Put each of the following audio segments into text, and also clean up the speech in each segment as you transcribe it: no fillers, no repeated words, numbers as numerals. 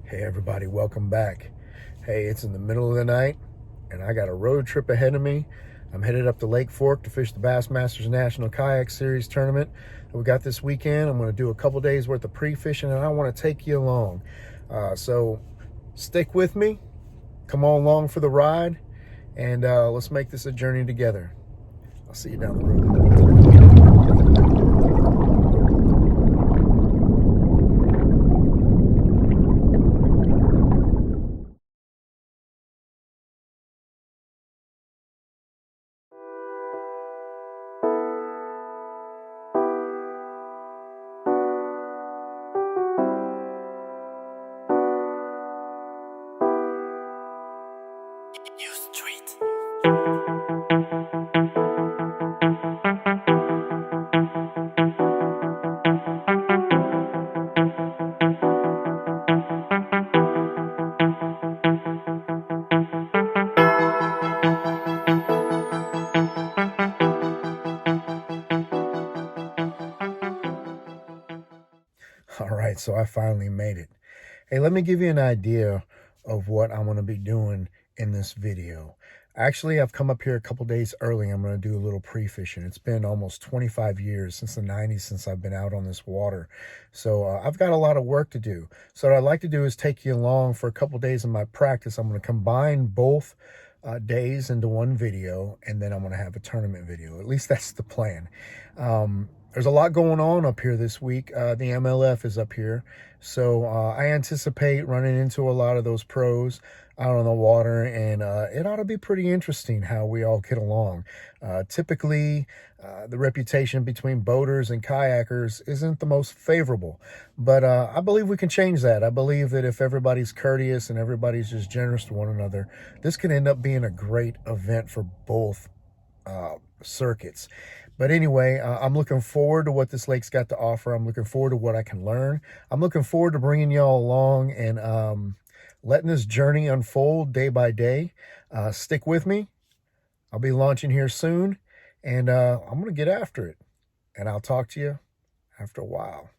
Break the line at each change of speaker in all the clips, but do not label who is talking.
Hey everybody, welcome back. Hey, it's in the middle of the night and I got a road trip ahead of me. I'm headed up to Lake Fork to fish the Bassmasters National Kayak Series tournament that we got this weekend. I'm going to do a couple days worth of pre-fishing and I want to take you along. So stick with me, come on along for the ride, and let's make this a journey together. I'll see you down the road. All right, so I finally made it. Hey, let me give you an idea of what I'm going to be doing in this video. Actually, I've come up here a couple days early. I'm going to do a little pre-fishing. It's been almost 25 years, since the 90s, since I've been out on this water. So I've got a lot of work to do. So what I'd like to do is take you along for a couple days of my practice. I'm going to combine both days into one video, and then I'm going to have a tournament video. At least that's the plan. There's a lot going on up here this week. The MLF is up here. So I anticipate running into a lot of those pros out on the water, and it ought to be pretty interesting how we all get along. Typically, the reputation between boaters and kayakers isn't the most favorable, but I believe we can change that. I believe that if everybody's courteous and everybody's just generous to one another, this can end up being a great event for both circuits. But anyway, I'm looking forward to what this lake's got to offer. I'm looking forward to what I can learn. I'm looking forward to bringing y'all along and letting this journey unfold day by day. Stick with me. I'll be launching here soon, and I'm going to get after it. And I'll talk to you after a while.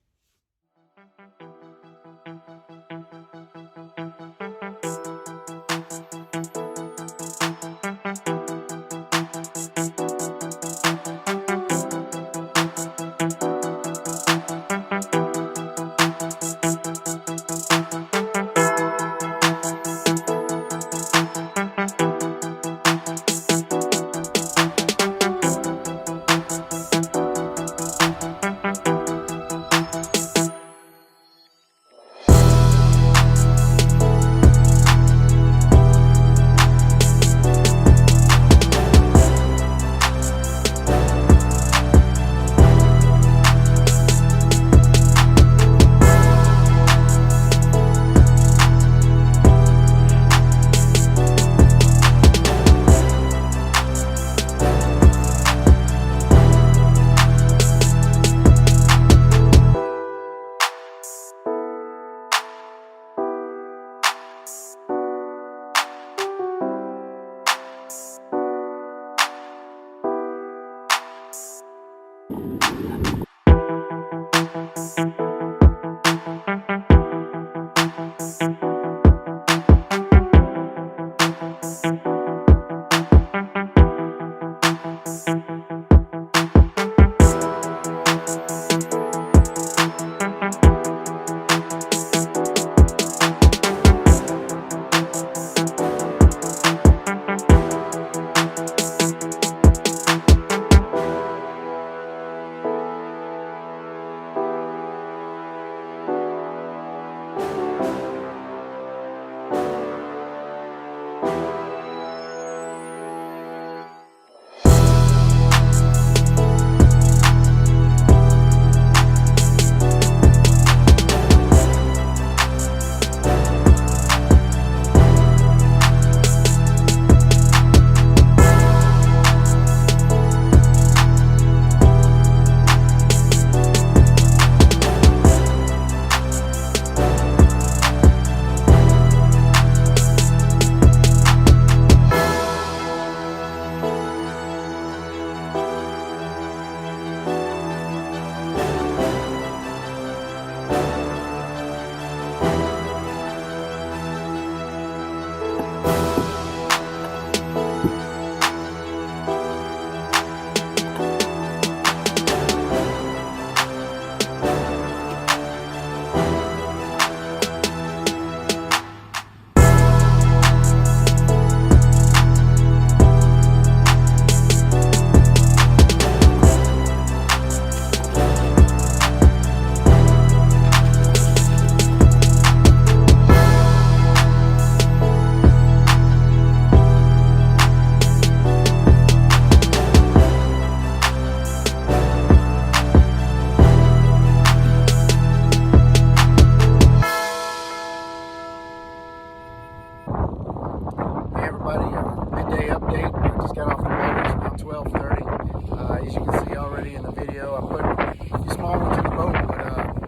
everybody. Midday update. I just got off the water. It's about 12:30. As you can see already in the video, I put a few small ones in the boat, but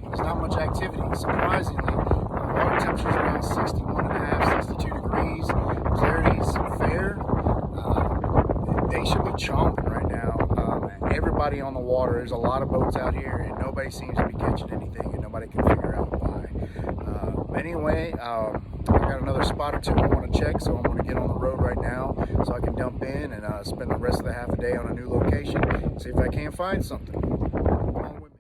there's not much activity. Surprisingly, water temperature's around 61.5, 62 degrees. Clarity's fair. They should be chomping right now. Everybody on the water. There's a lot of boats out here, and nobody seems to be catching anything, and nobody can figure out why. Anyway, I got another spot or two I want to check, so I'm going to get on the road right now so I can dump in and spend the rest of the half a day on a new location, see if I can't find something. Come on with
me.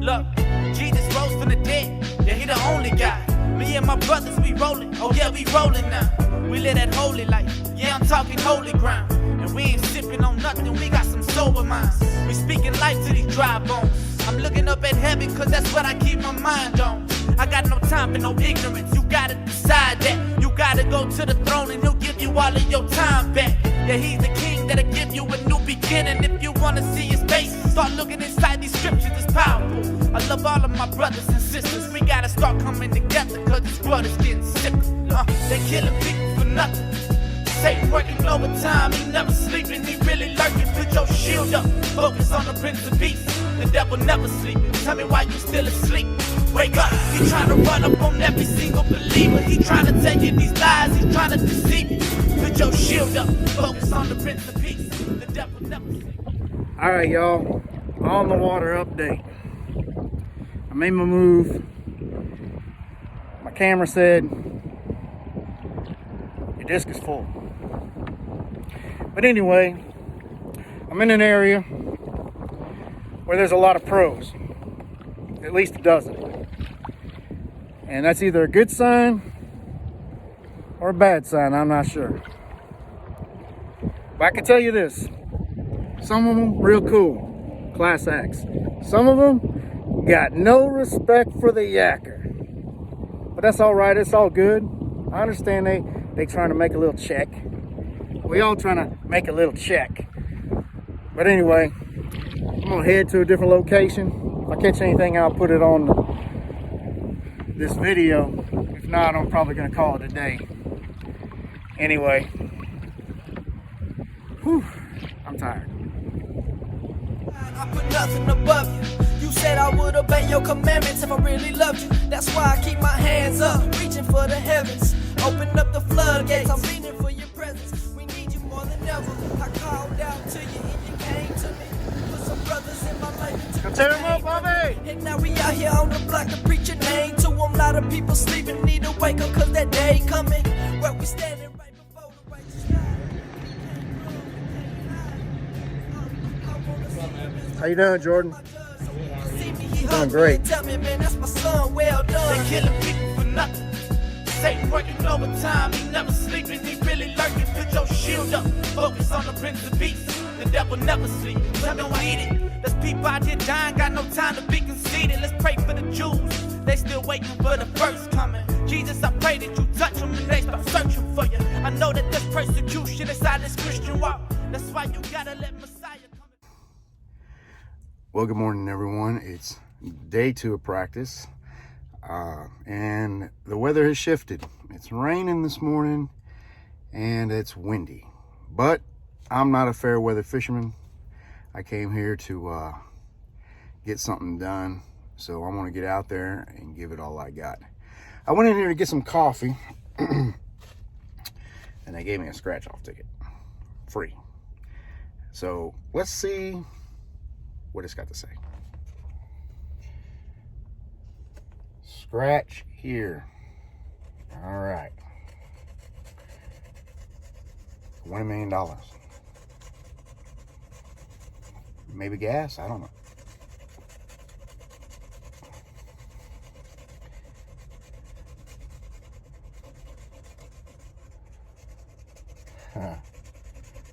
Look, Jesus rose from the dead. Yeah, he the only guy. Me and my brothers, we rolling. Oh yeah, we rolling now. We live that holy life. Yeah, I'm talking holy ground. And we ain't sipping on nothing. We got some sober minds. We speaking life to these dry bones. I'm looking up at heaven, cause that's what I keep my mind on. I got no time for no ignorance. You gotta decide that. You gotta go to the throne and he'll give you all of your time back. Yeah, he's the king that'll give you a new beginning. If you wanna see his face, start looking inside these scriptures. It's powerful. I love all of my brothers and sisters. We gotta start coming together, cause this world is getting sicker. They're killing people for nothing. Satan working overtime, he never sleeping, he really lurking. Put your shield up, focus on the Prince of Peace. The devil never sleeping, tell me why you still asleep. Wake up, he trying to run up on every single believer. He trying to tell you these lies, he trying to deceive you. Put your shield up, focus on the Prince of Peace. The devil never sleeping.
Alright y'all, on the water update. I made my move. My camera said, your disc is full. But anyway, I'm in an area where there's a lot of pros, at least a dozen. And that's either a good sign or a bad sign, I'm not sure. But I can tell you this, some of them real cool, class acts. Some of them got no respect for the yakker. But that's all right, it's all good. I understand they trying to make a little check. We all trying to make a little check. But anyway, I'm gonna head to a different location. If I catch anything, I'll put it on this video. If not, I'm probably gonna call it a day. Anyway, whew, I'm tired.
I put nothing above you. You said I would obey your commandments if I really loved you. That's why I keep my hands up, reaching for the heavens. Open up the floodgates, I'm leaning for your presence. We need you more than ever. I called out to you and you came to me. Put some brothers in my life.
Come tear them up, Bobby!
And now we out here on the block to preach your name to them. A lot of people sleeping, need to wake up cause that day coming. Where we standing right before the righteous God.
How you doing, Jordan? Doing great.
Tell me, man, that's my son, well done. They killing people for nothing. Satan working overtime, he never sleeping, he really lurking. Put your shield up, focus on the Prince of Peace. The devil never sleep, tell me why eat it. There's people out here dying, got no time to be conceited. Let's pray for the Jews, they still waiting for the first coming. Jesus, I pray that you touch them and they start searching for you. I know that there's persecution inside this Christian walk. That's why you gotta let Messiah come.
Well, good morning, everyone. It's day 2 of practice. And the weather has shifted. It's raining this morning and it's windy, but I'm not a fair weather fisherman. I came here to get something done, so I'm gonna get out there and give it all I got. I went in here to get some coffee and they gave me a scratch off ticket, free. So let's see what it's got to say. Scratch here. All right. $1 million. Maybe gas, I don't know. Huh.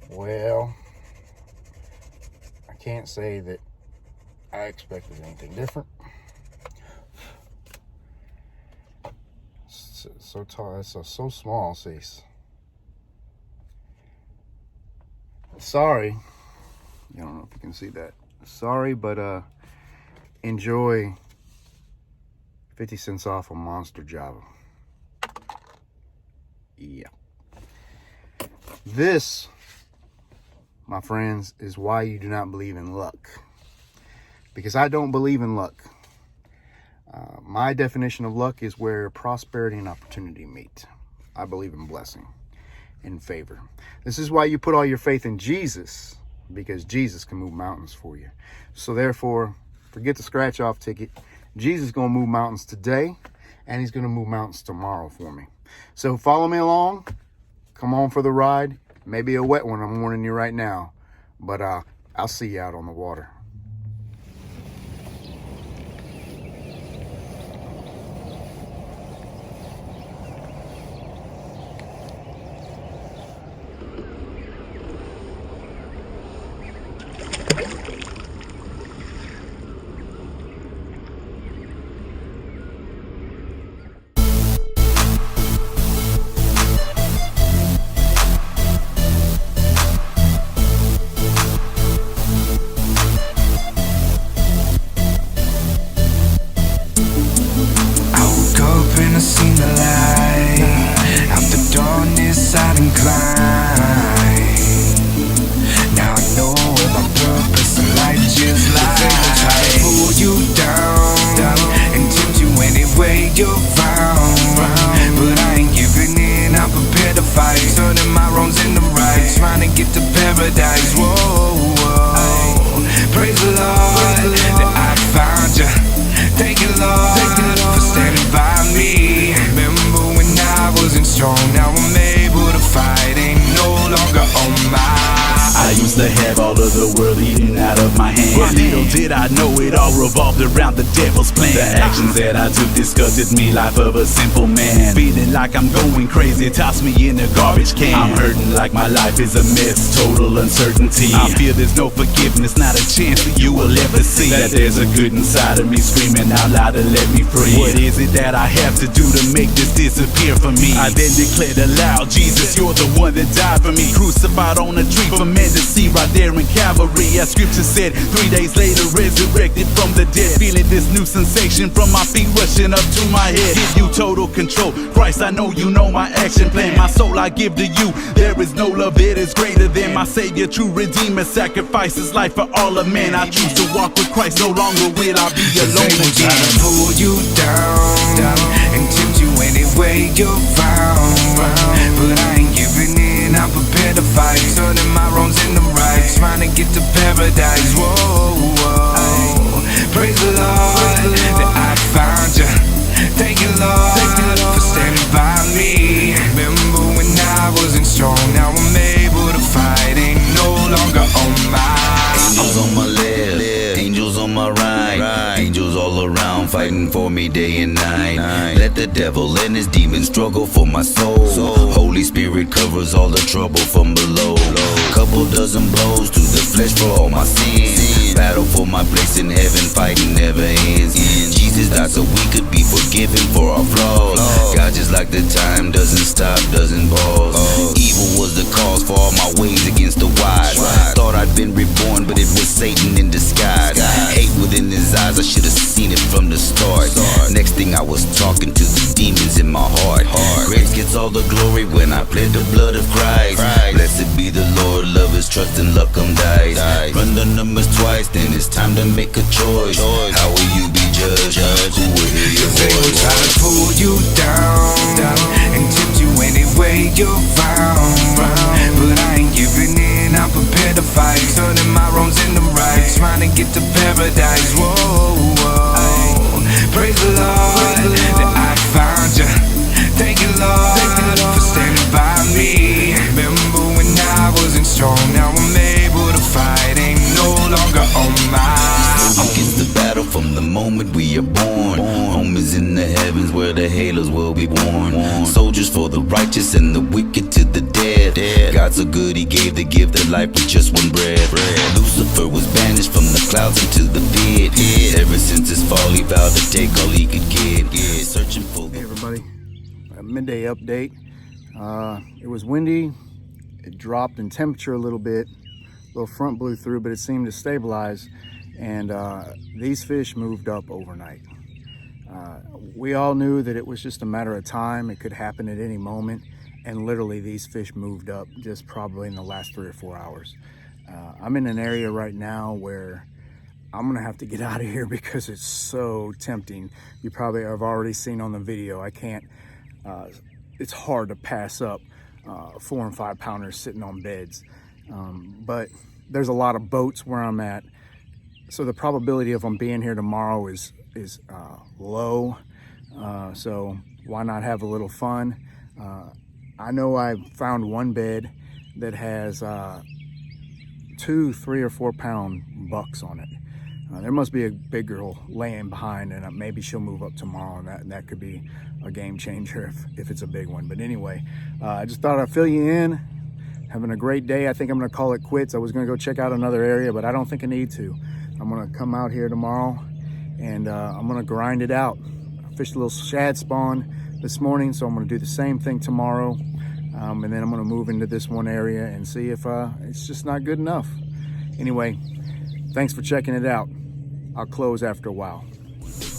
Well, I can't say that I expected anything different. So tall, it's so small, Cease. Sorry, I don't know if you can see that. Sorry, but enjoy 50 cents off a Monster Java. Yeah. This, my friends, is why you do not believe in luck. Because I don't believe in luck. My definition of luck is where prosperity and opportunity meet. I believe in blessing and favor. This is why you put all your faith in Jesus, because Jesus can move mountains for you. So therefore, forget the scratch-off ticket. Jesus is going to move mountains today, and he's going to move mountains tomorrow for me. So follow me along. Come on for the ride. Maybe a wet one, I'm warning you right now. But I'll see you out on the water.
I seen the light. Out the darkness I'd incline. Now I know where my purpose in life just lies. They will try to pull you down and tempt you any way you're found. But I ain't giving in, I'm prepared to fight. Turning my wrongs into right, trying to get to paradise. Whoa, whoa. Praise the Lord that I found you. Thank you, Lord, for standing by me. Remember when I wasn't strong, now I'm able to fight. Ain't no longer on my.
I used to have all of the world eating out of my hand, but little did I know it all revolved around the devil's plan. The actions that I took disgusted me, life of a simple man. Feeling like I'm going crazy, toss me in a garbage can. I'm hurting like my life is a mess, total uncertainty. I feel there's no forgiveness, not a chance that you will ever see. That there's a good inside of me screaming out loud to let me free. What is it that I have to do to make this disappear from me? I then declared aloud, Jesus, you're the one that died for me, crucified on a tree for men to see right there in Calvary. As scripture said, 3 days later resurrected from the dead. Feeling this new sensation from my feet rushing up to my head. Give you total control, Christ, I know you know my action plan. My soul I give to you, there is no love that is greater than my Savior, true Redeemer, sacrifices life for all of men. I choose to walk with Christ, no longer will I be alone again.
Try to pull you down and tempt you any way you're found. But I ain't giving in, I'm prepared to fight. Turning my wrongs into right, trying to get to paradise. Whoa, whoa. Praise the Lord that I found you. Thank you, Lord, for standing by me. Remember when I wasn't strong, now I'm able to fight. Ain't no longer on my.
Angels on my left, angels on my right, angels all around fighting for me day and night. Let the devil and his demons struggle for my soul. Holy Spirit covers all the trouble from below. Couple dozen blows to the flesh for all my sins. Battle for my place in heaven, fighting never ends. Jesus died so we could be forgiven for our flaws. God, just like the time doesn't stop, doesn't pause. Evil was the cause for all my ways against the wise. Thought I'd been reborn, but it was Satan in disguise. Hate within his eyes, I should have seen it from the start. Next thing I was talking to the demons in my heart. Grace gets all the glory when I plead the blood of Christ. Blessed be the Lord, love is trust and luck come dice. Run the numbers twice, then it's time to make a choice. How will you be judged? Who will hear your
They will try to
voice?
pull you down and tempt you any way you're found. But I ain't giving in, I'm prepared to fight. Turning my wrongs into right, trying to get to paradise. Whoa, whoa. Praise the Lord that I found you. Thank you, Lord, for standing by me. Remember when I wasn't strong, now I'm able to fight. Ain't no longer on my.
Against the battle from the moment we are born. Home is in the heavens where the halos will be worn. Soldiers for the righteous and the wicked to the dead. God so good he gave the gift of life with just one breath. Lucifer was banished from the clouds into the pit. Ever since his fall he vowed to take all he could get. Searching for.
Hey everybody, a midday update. It was windy. It dropped in temperature a little bit. A little front blew through, but it seemed to stabilize. And these fish moved up overnight. We all knew that it was just a matter of time. It could happen at any moment. and literally these fish moved up just probably in the last 3 or 4 hours. I'm in an area right now where I'm gonna have to get out of here because it's so tempting. You probably have already seen on the video, I can't, it's hard to pass up 4 and 5 pounders sitting on beds. But there's a lot of boats where I'm at, so the probability of them being here tomorrow is low. So why not have a little fun? I know I found one bed that has 2, 3, or 4 pound bucks on it. There must be a big girl laying behind, and maybe she'll move up tomorrow, and that could be a game changer if it's a big one. But anyway, I just thought I'd fill you in. Having a great day. I think I'm gonna call it quits. I was gonna go check out another area, but I don't think I need to. I'm gonna come out here tomorrow, and I'm gonna grind it out. I fished a little shad spawn this morning, so I'm gonna do the same thing tomorrow. And then I'm gonna move into this one area and see if it's just not good enough. Anyway, thanks for checking it out. I'll close after a while.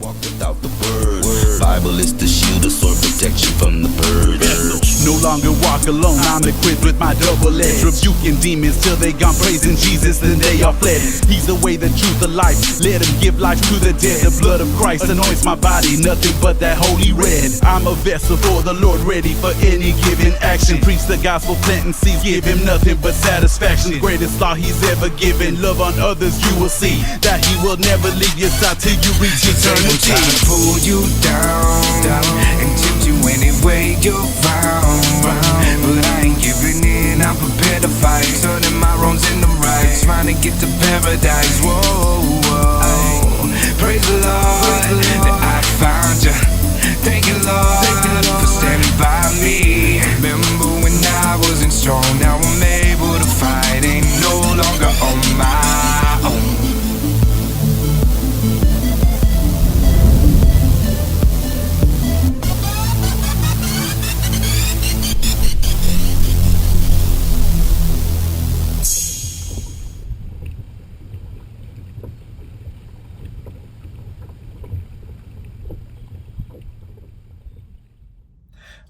Walk without the word. Bible is the shield, a sword protection from the birds.
No longer walk alone, I'm equipped with my double edge. Rebuking demons till they gone praising Jesus, then they are fled. He's the way, the truth, the life. Let him give life to the dead. The blood of Christ anoints my body, nothing but that holy red. I'm a vessel for the Lord, ready for any given action. Preach the gospel, planting seeds, give him nothing but satisfaction. Greatest law he's ever given. Love on others, you will see that he will never leave your side till you reach eternity.
Try to pull you down and tempt you any way you're found. But I ain't giving in, I'm prepared to fight. Turning my wrongs into right, trying to get to paradise. Whoa, whoa. Praise the Lord that I found you. Thank you, Lord, for standing by me. Remember when I wasn't strong, now I'm able to fight. Ain't no longer on my own.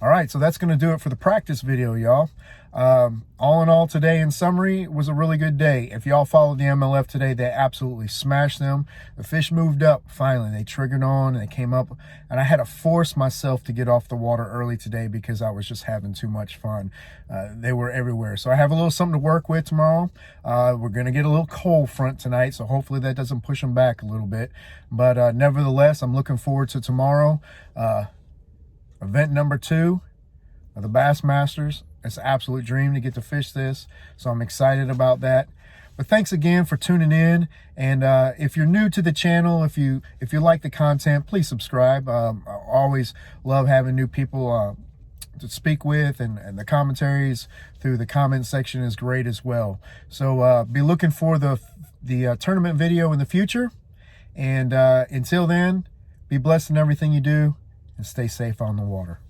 All right, so that's going to do it for the practice video, y'all. All in all, today, in summary, was a really good day. If y'all followed the MLF today, they absolutely smashed them. The fish moved up, finally. They triggered on, and they came up, and I had to force myself to get off the water early today because I was just having too much fun. They were everywhere. So I have a little something to work with tomorrow. We're going to get a little cold front tonight, so hopefully that doesn't push them back a little bit. But nevertheless, I'm looking forward to tomorrow. Event number 2 of the Bassmasters. It's an absolute dream to get to fish this, so I'm excited about that. But thanks again for tuning in, and if you're new to the channel, if you like the content, please subscribe. I always love having new people to speak with, and the commentaries through the comment section is great as well. So be looking for the tournament video in the future, and until then, be blessed in everything you do, and stay safe on the water.